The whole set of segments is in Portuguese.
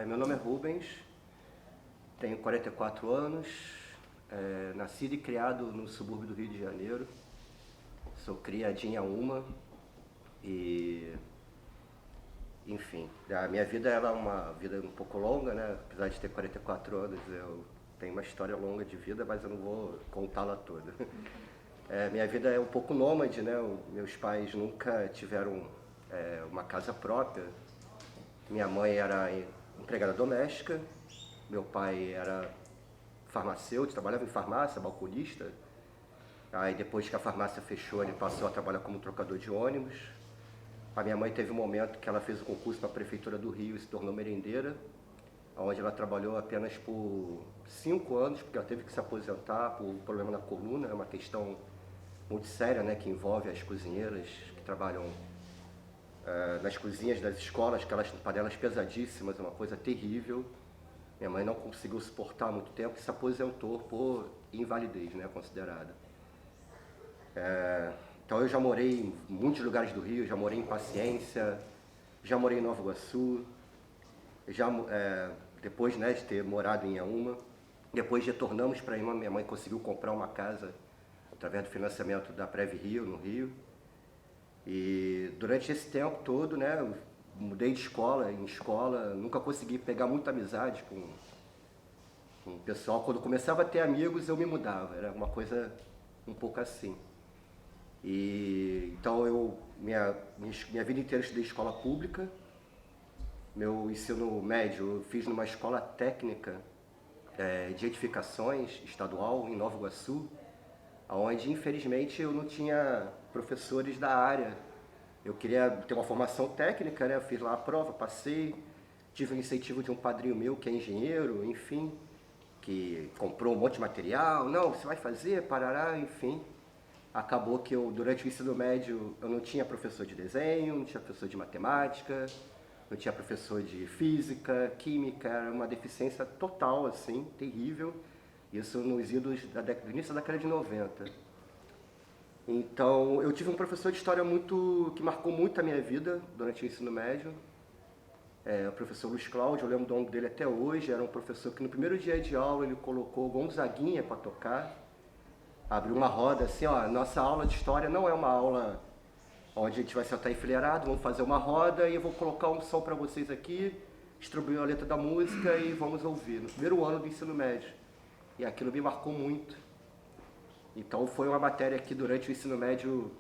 Meu nome é Rubens, tenho 44 anos, nascido e criado no subúrbio do Rio de Janeiro, sou criadinho em Auma e, enfim, a minha vida ela é uma vida um pouco longa, né? Apesar de ter 44 anos, eu tenho uma história longa de vida, mas eu não vou contá-la toda. Minha vida é um pouco nômade, né? Meus pais nunca tiveram uma casa própria. Minha mãe era empregada doméstica, meu pai era farmacêutico, trabalhava em farmácia, balconista. Aí depois que a farmácia fechou, ele passou a trabalhar como trocador de ônibus. A minha mãe teve um momento que ela fez o concurso para a prefeitura do Rio e se tornou merendeira, onde ela trabalhou apenas por 5 anos, porque ela teve que se aposentar por um problema na coluna, é uma questão muito séria, né, que envolve as cozinheiras que trabalham nas cozinhas das escolas, aquelas panelas pesadíssimas, é uma coisa terrível. Minha mãe não conseguiu suportar há muito tempo e se aposentou por invalidez, né, considerada. Então eu já morei em muitos lugares do Rio, já morei em Paciência, já morei em Nova Iguaçu, depois, né, de ter morado em Inhaúma, depois retornamos para Inhaúma, minha mãe conseguiu comprar uma casa através do financiamento da Prev Rio, no Rio. E durante esse tempo todo, né, eu mudei de escola em escola, nunca consegui pegar muita amizade com o pessoal. Quando começava a ter amigos, eu me mudava, era uma coisa um pouco assim. E então minha vida inteira eu estudei escola pública. Meu ensino médio eu fiz numa escola técnica de edificações estadual em Nova Iguaçu, onde infelizmente eu não tinha professores da área. Eu queria ter uma formação técnica, né? Eu fiz lá a prova, passei, tive o incentivo de um padrinho meu que é engenheiro, enfim, que comprou um monte de material, não, você vai fazer, parará, enfim. Acabou que durante o ensino médio, eu não tinha professor de desenho, não tinha professor de matemática, não tinha professor de física, química, era uma deficiência total, assim, terrível. Isso nos idos do início da década de 90. Então, eu tive um professor de história que marcou muito a minha vida durante o ensino médio. O professor Luiz Cláudio, eu lembro do nome dele até hoje. Era um professor que no primeiro dia de aula ele colocou Gonzaguinha para tocar. Abriu uma roda assim, ó, nossa aula de história não é uma aula onde a gente vai sentar enfileirado, vamos fazer uma roda e eu vou colocar um som para vocês aqui, distribuir a letra da música e vamos ouvir. No primeiro ano do ensino médio. E aquilo me marcou muito. Então foi uma matéria que durante o ensino médio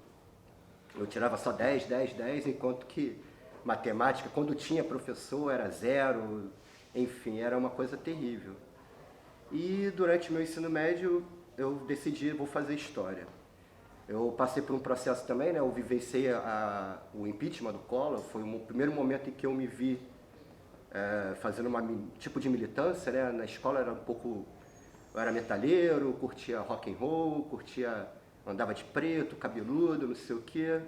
eu tirava só 10, 10, 10, enquanto que matemática, quando tinha professor, era 0, enfim, era uma coisa terrível. E durante o meu ensino médio eu decidi, vou fazer história. Eu passei por um processo também, né? Eu vivenciei o impeachment do Collor, foi o primeiro momento em que eu me vi fazendo tipo de militância, né? Na escola era um pouco... Eu era metalheiro, curtia rock and roll, andava de preto, cabeludo, não sei o quê.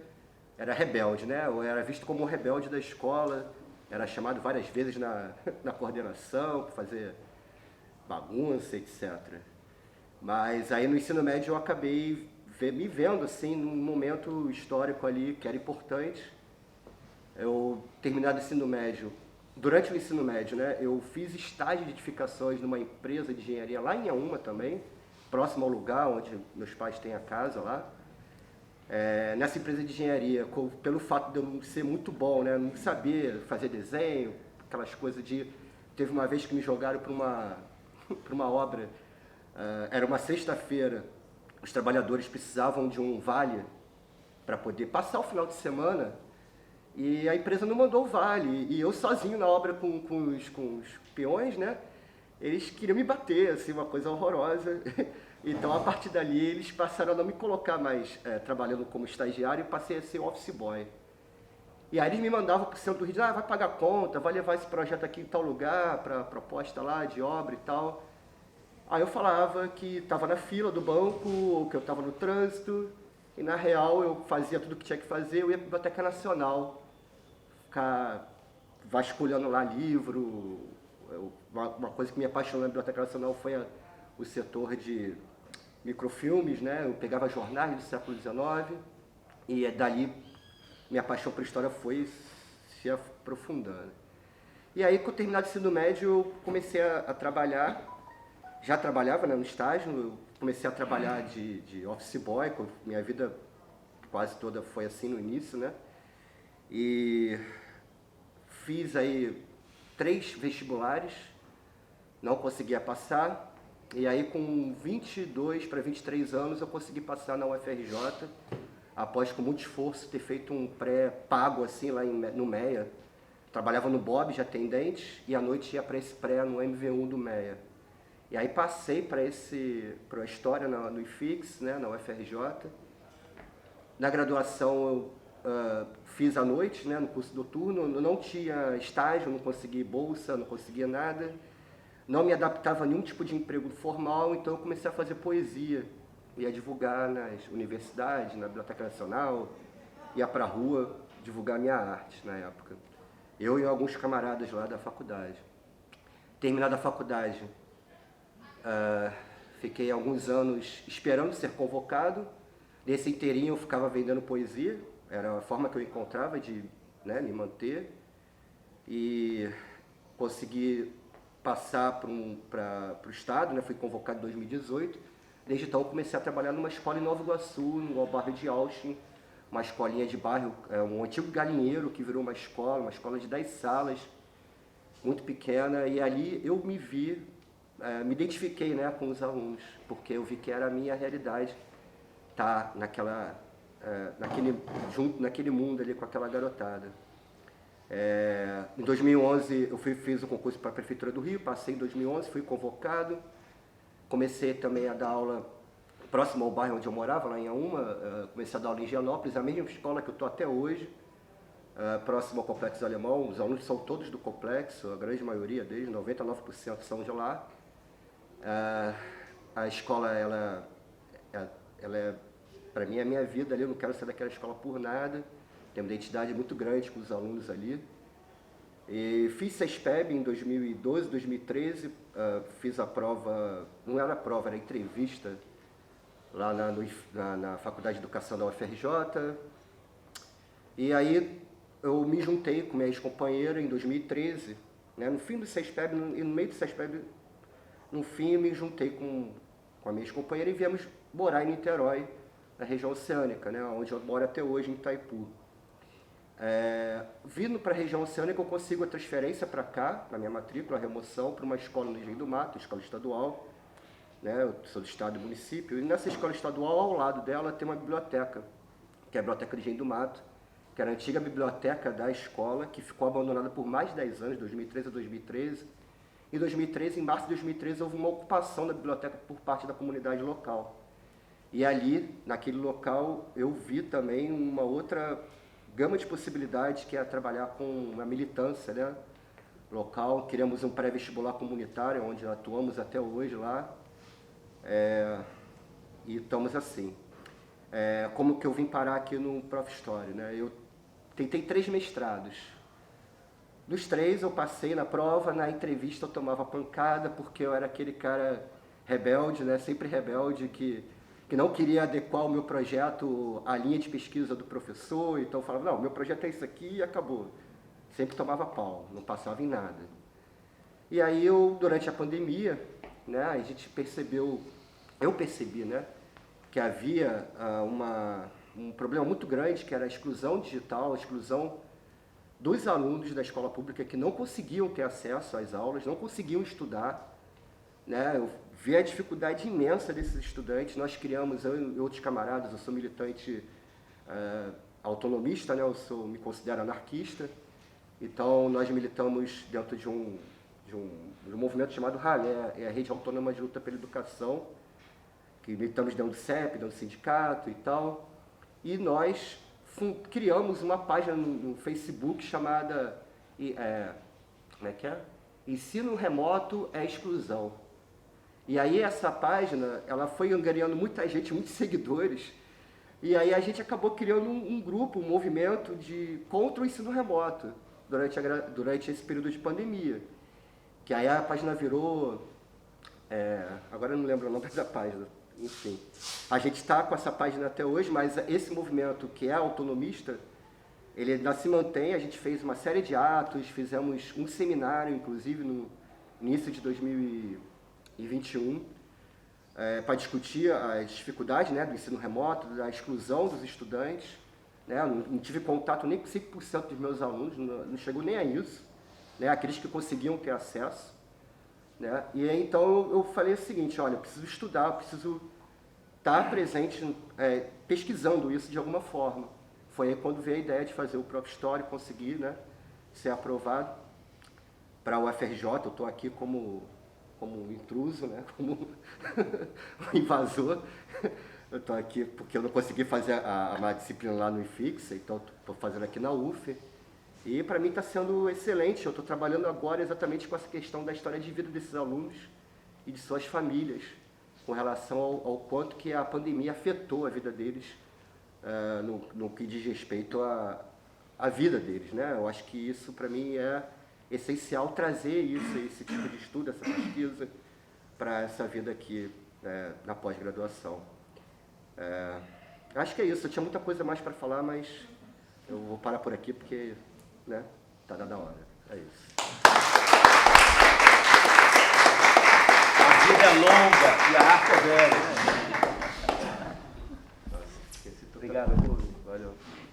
Era rebelde, né? Eu era visto como um rebelde da escola, era chamado várias vezes na coordenação para fazer bagunça, etc. Mas aí no ensino médio eu acabei me vendo assim num momento histórico ali que era importante. Eu terminado o ensino médio, durante o ensino médio, né, eu fiz estágio de edificações numa empresa de engenharia lá em Inhaúma também, próximo ao lugar onde meus pais têm a casa lá. Nessa empresa de engenharia, pelo fato de eu não ser muito bom, né, não saber fazer desenho, aquelas coisas de... Teve uma vez que me jogaram para uma obra, era uma sexta-feira, os trabalhadores precisavam de um vale para poder passar o final de semana, e a empresa não mandou o vale, e eu sozinho na obra com os peões, né? Eles queriam me bater, assim, uma coisa horrorosa. Então, a partir dali, eles passaram a não me colocar mais trabalhando como estagiário e passei a ser office boy. E aí eles me mandavam para o centro do Rio, vai pagar conta, vai levar esse projeto aqui em tal lugar, para proposta lá de obra e tal. Aí eu falava que estava na fila do banco, ou que eu estava no trânsito, e na real eu fazia tudo o que tinha que fazer, eu ia para a Biblioteca Nacional, ficar vasculhando lá livro. Uma coisa que me apaixonou na Biblioteca Nacional foi o setor de microfilmes, né? Eu pegava jornais do século XIX e dali minha paixão por história foi se aprofundando. E aí, com o terminado do ensino médio, eu comecei a trabalhar, já trabalhava, né, no estágio, eu comecei a trabalhar de office boy, minha vida quase toda foi assim no início, né? E fiz aí 3 vestibulares, não conseguia passar. E aí com 22 para 23 anos eu consegui passar na UFRJ, após com muito esforço ter feito um pré-pago assim lá no MEA. Trabalhava no Bob de atendente e à noite ia para esse pré no MV1 do MEA. E aí passei para a história no IFIX, né, na UFRJ. Na graduação eu fiz à noite, né, no curso noturno, eu não tinha estágio, não consegui bolsa, não conseguia nada, não me adaptava a nenhum tipo de emprego formal, então eu comecei a fazer poesia, ia divulgar nas universidades, na Biblioteca Nacional, ia para a rua divulgar minha arte na época. Eu e alguns camaradas lá da faculdade. Terminada a faculdade, fiquei alguns anos esperando ser convocado. Nesse inteirinho eu ficava vendendo poesia, era a forma que eu encontrava de, né, me manter. E consegui passar para o estado, né, fui convocado em 2018. Desde então eu comecei a trabalhar numa escola em Nova Iguaçu, no bairro de Austin, uma escolinha de bairro, um antigo galinheiro que virou uma escola de 10 salas, muito pequena, e ali eu me vi, me identifiquei, né, com os alunos, porque eu vi que era a minha realidade estar naquele mundo ali com aquela garotada. Em 2011 eu fiz o concurso para a Prefeitura do Rio, passei em 2011, fui convocado, comecei também a dar aula próximo ao bairro onde eu morava, lá em Auma, comecei a dar aula em Higienópolis, a mesma escola que eu estou até hoje, próximo ao Complexo Alemão. Os alunos são todos do complexo, a grande maioria deles, 99% são de lá. A escola, ela é, para mim, é a minha vida ali, eu não quero sair daquela escola por nada, tenho uma identidade muito grande com os alunos ali. E fiz CESPEB em 2012, 2013, fiz a prova, não era prova, era entrevista, lá na Faculdade de Educação da UFRJ. E aí eu me juntei com minha ex-companheira em 2013, né, no fim do CESPEB, e no meio do CESPEB, no fim eu me juntei com a minha ex-companheira e viemos morar em Niterói, na região oceânica, né, onde eu moro até hoje, em Itaipu. Vindo para a região oceânica, eu consigo a transferência para cá, na minha matrícula, a remoção, para uma escola no Engenho do Mato, escola estadual, né, eu sou do estado e município, e nessa escola estadual, ao lado dela, tem uma biblioteca, que é a Biblioteca do Engenho do Mato, que era a antiga biblioteca da escola, que ficou abandonada por mais de 10 anos, 2013 a 2013. Em 2013, em março de 2013, houve uma ocupação da biblioteca por parte da comunidade local. E ali, naquele local, eu vi também uma outra gama de possibilidades, que é trabalhar com uma militância, né, local. Criamos um pré-vestibular comunitário, onde atuamos até hoje lá. E estamos assim. Como que eu vim parar aqui no Prof. Story, né? Eu tentei 3 mestrados. Dos 3 eu passei na prova, na entrevista eu tomava pancada, porque eu era aquele cara rebelde, né? Sempre rebelde, que não queria adequar o meu projeto à linha de pesquisa do professor, então eu falava, não, meu projeto é isso aqui e acabou. Sempre tomava pau, não passava em nada. E aí durante a pandemia, né, a gente eu percebi, né, que havia um problema muito grande, que era a exclusão digital, a exclusão dos alunos da escola pública que não conseguiam ter acesso às aulas, não conseguiam estudar, né? Eu vi a dificuldade imensa desses estudantes. Nós criamos, eu e outros camaradas, eu sou militante autonomista, né? Me considero anarquista, então nós militamos dentro de um movimento chamado RALÉ, é a Rede Autônoma de Luta pela Educação, que militamos dentro do CEP, dentro do sindicato e tal, e nós criamos uma página no Facebook chamada como é que é? Ensino Remoto é Exclusão. E aí essa página, ela foi angariando muita gente, muitos seguidores, e aí a gente acabou criando um grupo, um movimento contra o ensino remoto durante esse período de pandemia. Que aí a página virou, agora eu não lembro o nome da página, enfim. A gente está com essa página até hoje, mas esse movimento que é autonomista, ele ainda se mantém, a gente fez uma série de atos, fizemos um seminário, inclusive, no início de 2021, para discutir as dificuldades, né, do ensino remoto, da exclusão dos estudantes. Né, não tive contato nem com 5% dos meus alunos, não chegou nem a isso, né, aqueles que conseguiam ter acesso. Né, e aí, então eu falei o seguinte, olha, eu preciso estudar, eu preciso estar presente, pesquisando isso de alguma forma. Foi aí quando veio a ideia de fazer o próprio História, conseguir, né, ser aprovado para o UFRJ. Eu estou aqui como intruso, né, como um invasor. Eu estou aqui porque eu não consegui fazer uma disciplina lá no IFIX, então estou fazendo aqui na UF. E para mim está sendo excelente. Eu estou trabalhando agora exatamente com essa questão da história de vida desses alunos e de suas famílias, com relação ao quanto que a pandemia afetou a vida deles, no que diz respeito à vida deles. Né? Eu acho que isso, para mim, é essencial trazer isso, esse tipo de estudo, essa pesquisa, para essa vida aqui, na pós-graduação. Acho que é isso. Eu tinha muita coisa mais para falar, mas eu vou parar por aqui porque, né, tá dada a hora. É isso. A vida é longa e a arte é velha.